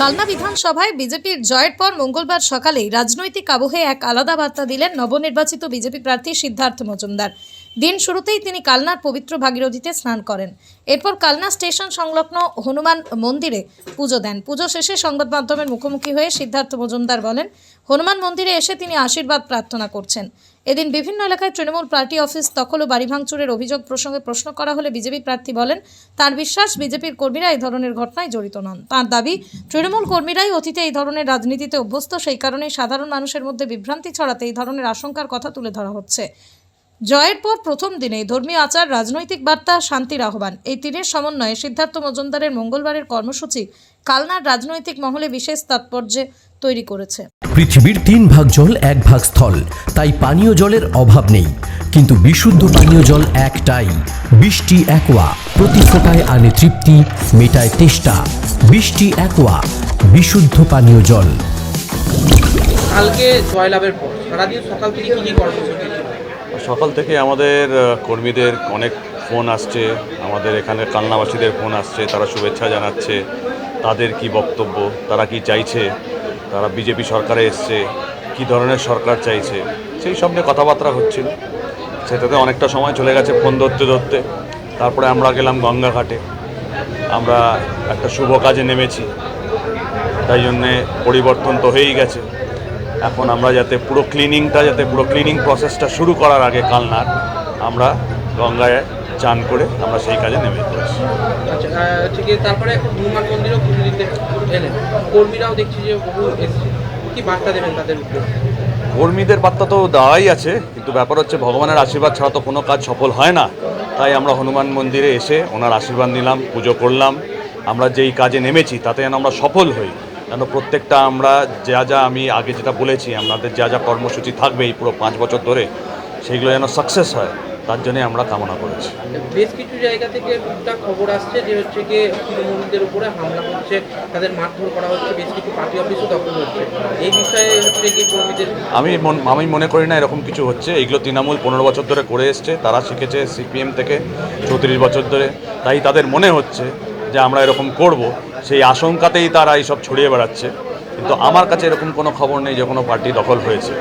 কালনা বিধানসভায় বিজেপির জয়ের পর মঙ্গলবার সকালেই রাজনৈতিক আবহে এক আলাদা বার্তা দিলেন নবনির্বাচিত বিজেপি প্রার্থী সিদ্ধার্থ মজুমদার। দিন শুরুতেই তিনি কালনার পবিত্র ভাগীরথীতে স্নান করেন। এরপর কালনা স্টেশন সংলগ্ন হনুমান মন্দিরে পুজো দেন। পুজো শেষে সংবাদ মাধ্যমের মুখোমুখি হয়ে সিদ্ধার্থ মজুমদার বলেন, হনুমান মন্দিরে এসে তিনি আশীর্বাদ প্রার্থনা করছেন। এদিন বিভিন্ন এলাকায় তৃণমূল পার্টি অফিস দখল ও বাড়ি ভাঙচুরের অভিযোগ প্রসঙ্গে প্রশ্ন করা হলে বিজেপি প্রার্থী বলেন, তার বিশ্বাস বিজেপির কর্মীরা এই ধরনের ঘটনায় জড়িত নন। তার দাবি, তৃণমূল কর্মীরাই অতীতে এই ধরনের রাজনীতিতে অভ্যস্ত, সেই কারণেই সাধারণ মানুষের মধ্যে বিভ্রান্তি ছড়াতে এই ধরনের আশঙ্কার কথা তুলে ধরা হচ্ছে। জয়ের পর প্রথম দিনেই ধর্মীয় আচার, রাজনৈতিক বার্তা, শান্তির আহ্বান, এই তিনের সমন্বয়ে সিদ্ধার্থ মজুমদারের মঙ্গলবারের কর্মসূচি কালনার রাজনৈতিক মহলে বিশেষ তাৎপর্য তৈরি করেছে। পৃথিবীর 3 ভাগ জল 1 ভাগ স্থল, তাই পানীয় জলের অভাব নেই। কিন্তু বিশুদ্ধ পানীয় জল একটাই, বৃষ্টি অ্যাকোয়া। প্রতি ফোঁটায় আনে তৃপ্তি, মেটায় তেষ্টা। বৃষ্টি অ্যাকোয়া, বিশুদ্ধ পানীয় জল। কালকে জয়লাভের পর সারাদিন সকাল থেকে কি কর্মসূচি? সকাল থেকে আমাদের কর্মীদের অনেক ফোন আসছে, আমাদের এখানে কালনাবাসীদের ফোন আসছে, তারা শুভেচ্ছা জানাচ্ছে, তাদের কি বক্তব্য, তারা কি চাইছে, তারা বিজেপি সরকারে এসছে, কি ধরনের সরকার চাইছে, সেই সব নিয়ে কথাবার্তা হচ্ছিল। সেটাতে অনেকটা সময় চলে গেছে ফোন ধরতে ধরতে। তারপরে আমরা গেলাম গঙ্গাঘাটে, আমরা একটা শুভ কাজে নেমেছি, তাই জন্যে পরিবর্তন তো হয়েই গেছে। এখন আমরা যাতে পুরো ক্লিনিং প্রসেসটা শুরু করার আগে কালনার আমরা গঙ্গায় চান করে আমরা সেই কাজে নেমে পড়েছি। আচ্ছা, ঠিক আছে। তারপরে হনুমান মন্দিরেও পুজো দিতে এলেন, কর্মীরাও দেখছি যে বহু এসছে, কি বার্তা দেবেন তাদের উদ্দেশ্যে? কর্মীদের বার্তা তো দেওয়াই আছে, কিন্তু ব্যাপার হচ্ছে ভগবানের আশীর্বাদ ছাড়া তো কোনো কাজ সফল হয় না। তাই আমরা হনুমান মন্দিরে এসে ওনার আশীর্বাদ নিলাম, পুজো করলাম। আমরা যেই কাজে নেমেছি তাতে যেন আমরা সফল হই, যেন প্রত্যেকটা আমরা আমি আগে যেটা বলেছি, আমাদের যা কর্মসূচি থাকবে এই পুরো 5 বছর ধরে, সেইগুলো যেন সাকসেস হয়, তার জন্যে আমরা কামনা করেছি। বেশ কিছু জায়গা থেকে টুকটাক খবর আসছে যে হচ্ছে কি তৃণমূলদের উপরে হামলা হচ্ছে, তাদের মারধর করা হচ্ছে, বেশ কিছু পার্টি অফিসও দখল হচ্ছে। এই বিষয়ে হচ্ছে কি কর্মীদের আমি মনে করি না এরকম কিছু হচ্ছে। এইগুলো তৃণমূল 15 বছর ধরে করে এসছে, তারা শিখেছে সিপিএম থেকে 34 বছর ধরে। তাই তাদের মনে হচ্ছে যে আমরা এরকম করব, সেই আশঙ্কাতেই তারা এইসব ছড়িয়ে বেড়াচ্ছে। কিন্তু আমার কাছে এরকম কোনো খবর নেই যে কোনো পার্টি দখল হয়েছে।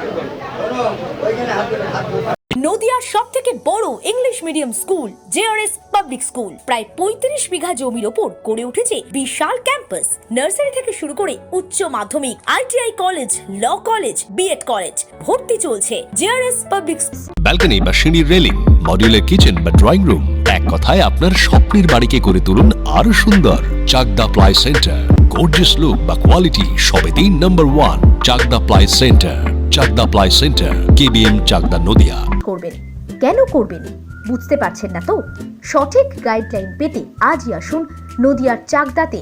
নদিয়ার সবথেকে বড় English medium school JRS public school প্রায় 35 বিঘা জমির ওপর গড়ে উঠেছে বিশাল ক্যাম্পাস। নার্সারি থেকে শুরু করে উচ্চ মাধ্যমিক, ITI college, law college, BEd college, ভর্তি চলছে জেআরএস পাবলিক। ব্যালকনি বা সিঁড়ির রেলিং, মডিউলার কিচেন বা ড্রয়িং রুম, এক কথায় আপনার স্বপ্নের বাড়িকে করে তুলুন আরো সুন্দর। Chakdah ply centre, gorgeous look বা কোয়ালিটি সবে 3 নম্বর 1 Chakdah ply centre. Chakdah ply centre, KBM, Chakdah, Nadia. করবেন কেন করবেন বুঝতে পারছেন না তো? সঠিক গাইডলাইন পেতে আজই আসুন নদিয়ার চাকদাতে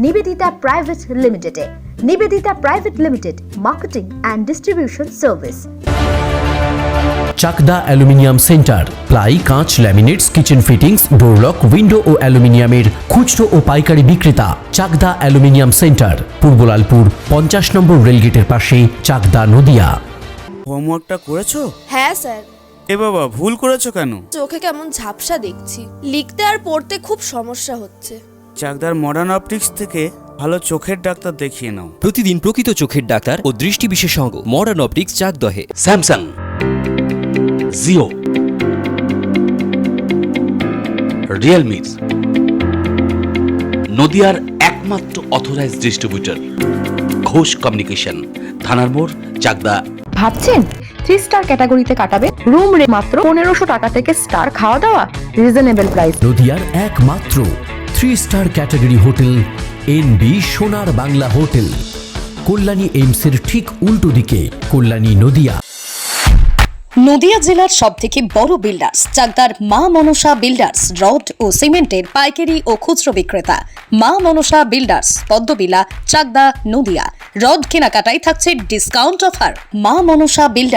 নিবেদিতা প্রাইভেট লিমিটেডে। Nivedita private limited, marketing and distribution service. Chakdah aluminium centre, ply, কাঁচ, laminates, kitchen fittings, door lock, window ও অ্যালুমিনিয়ামের খুচরো ও পাইকারি বিক্রেতা। চাকদা অ্যালুমিনিয়াম সেন্টার, পূর্ব লালপুর 50 নম্বর রেলগেটের পাশে, চাকদা, নদিয়া। হোমওয়ার্কটা করেছো? হ্যাঁ স্যার। এ বাবা, ভুল করেছো কেন? চোখে কেমন ঝাপসা দেখছি, লিখতে আর পড়তে খুব সমস্যা হচ্ছে। চাকদার মডার্ন অপটিক্স থেকে ভালো চোখের ডাক্তার দেখিয়ে নাও। প্রতিদিন প্রকৃত চোখের ডাক্তার ও দৃষ্টি বিশেষজ্ঞ মডার্ন অপটিক্স, চাকদহে। স্যামসাং, জিও, রিয়েলমি, নদিয়ার একমাত্র অথরাইজড ডিস্ট্রিবিউটর ঘোষ কমিউনিকেশন, থানার মোড়, চাকদা। ভাবছেন 3 স্টার ক্যাটাগরিতে কাটাবে? রুম রে মাত্র 1500 টাকা থেকে স্টার, খাওয়া দাওয়া রিজনেবল প্রাইস। নদিয়ার একমাত্র 3 স্টার ক্যাটাগরি হোটেল এনবি সোনার বাংলা হোটেল, কল্যাণী এইমসের ঠিক উল্টো দিকে, কল্যাণী, নদিয়া। নদিয়া জেলার সবথেকে বড় বিল্ডার্স চাকদার মা মনসা বিল্ডার্স, রড ও সিমেন্টের পাইকারি ও খুচরো বিক্রেতা। মা মনসা বিল্ডার্স, পদ্মবিলা, চাকদা, নদিয়া। রড কেনাকাটায় থাকছে ডিসকাউন্ট অফার। মা মনসা বিল্ডার্স।